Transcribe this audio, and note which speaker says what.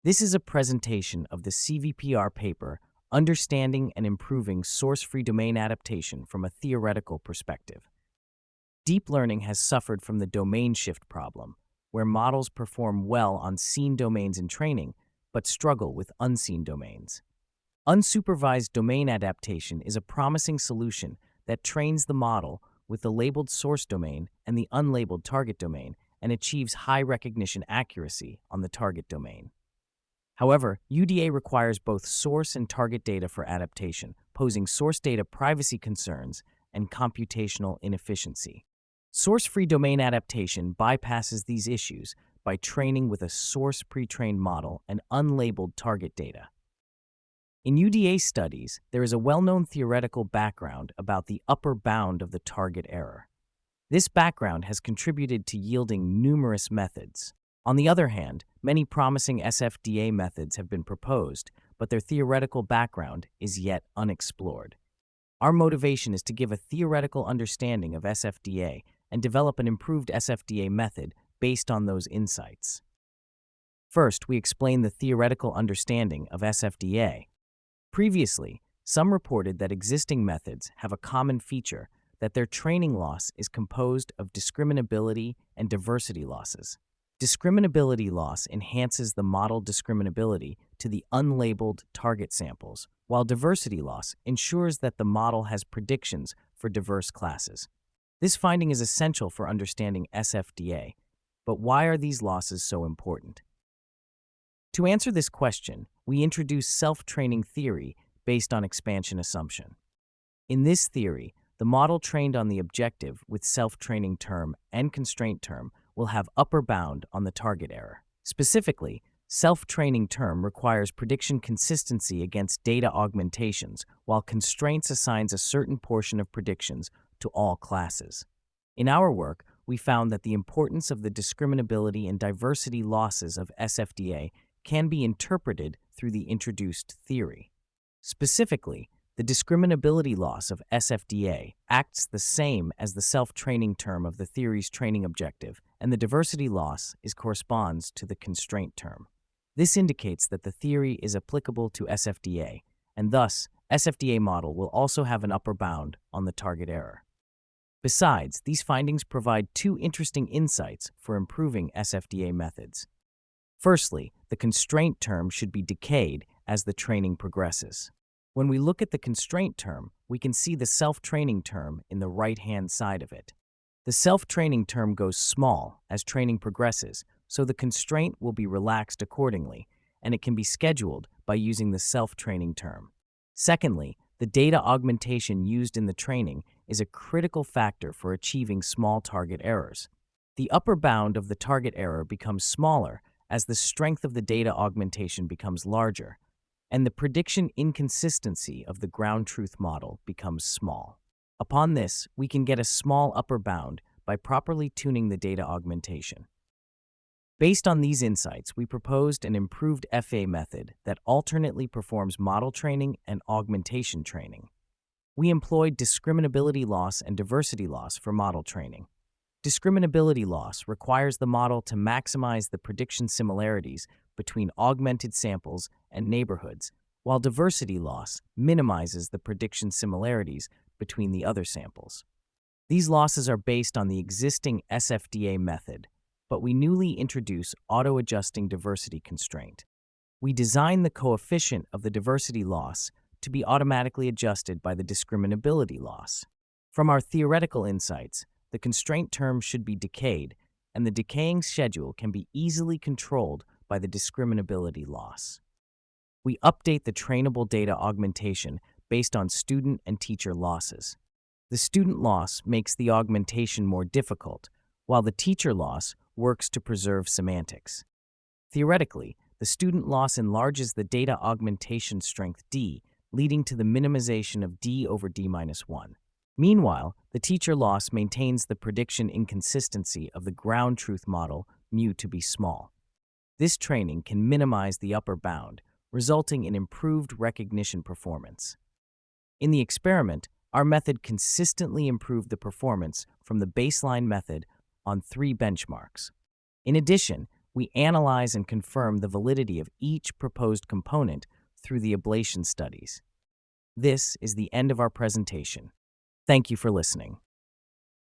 Speaker 1: This is a presentation of the CVPR paper, Understanding and Improving Source-free Domain Adaptation from a Theoretical Perspective. Deep learning has suffered from the domain shift problem, where models perform well on seen domains in training, but struggle with unseen domains. Unsupervised domain adaptation is a promising solution that trains the model with the labeled source domain and the unlabeled target domain and achieves high recognition accuracy on the target domain. However, UDA requires both source and target data for adaptation, posing source data privacy concerns and computational inefficiency. Source-free domain adaptation bypasses these issues by training with a source pre-trained model and unlabeled target data. In UDA studies, there is a well-known theoretical background about the upper bound of the target error. This background has contributed to yielding numerous methods. On the other hand, many promising SFDA methods have been proposed, but their theoretical background is yet unexplored. Our motivation is to give a theoretical understanding of SFDA and develop an improved SFDA method based on those insights. First, we explain the theoretical understanding of SFDA. Previously, some reported that existing methods have a common feature that their training loss is composed of discriminability and diversity losses. Discriminability loss enhances the model discriminability to the unlabeled target samples, while diversity loss ensures that the model has predictions for diverse classes. This finding is essential for understanding SFDA, but why are these losses so important? To answer this question, we introduce self-training theory based on expansion assumption. In this theory, the model trained on the objective with self-training term and constraint term will have upper bound on the target error. Specifically, self-training term requires prediction consistency against data augmentations, while constraints assigns a certain portion of predictions to all classes. In our work, we found that the importance of the discriminability and diversity losses of SFDA can be interpreted through the introduced theory. Specifically, the discriminability loss of SFDA acts the same as the self-training term of the theory's training objective, and the diversity loss corresponds to the constraint term. This indicates that the theory is applicable to SFDA, and thus, SFDA model will also have an upper bound on the target error. Besides, these findings provide two interesting insights for improving SFDA methods. Firstly, the constraint term should be decayed as the training progresses. When we look at the constraint term, we can see the self-training term in the right-hand side of it. The self-training term goes small as training progresses, so the constraint will be relaxed accordingly, and it can be scheduled by using the self-training term. Secondly, the data augmentation used in the training is a critical factor for achieving small target errors. The upper bound of the target error becomes smaller as the strength of the data augmentation becomes larger, and the prediction inconsistency of the ground truth model becomes small. Upon this, we can get a small upper bound by properly tuning the data augmentation. Based on these insights, we proposed an improved FA method that alternately performs model training and augmentation training. We employed discriminability loss and diversity loss for model training. Discriminability loss requires the model to maximize the prediction similarities between augmented samples and neighborhoods, while diversity loss minimizes the prediction similarities between the other samples. These losses are based on the existing SFDA method, but we newly introduce auto-adjusting diversity constraint. We design the coefficient of the diversity loss to be automatically adjusted by the discriminability loss. From our theoretical insights, the constraint term should be decayed, and the decaying schedule can be easily controlled by the discriminability loss. We update the trainable data augmentation based on student and teacher losses. The student loss makes the augmentation more difficult, while the teacher loss works to preserve semantics. Theoretically, the student loss enlarges the data augmentation strength D, leading to the minimization of D over D-1. Meanwhile, the teacher loss maintains the prediction inconsistency of the ground truth model mu to be small. This training can minimize the upper bound, resulting in improved recognition performance. In the experiment, our method consistently improved the performance from the baseline method on 3 benchmarks. In addition, we analyze and confirm the validity of each proposed component through the ablation studies. This is the end of our presentation. Thank you for listening.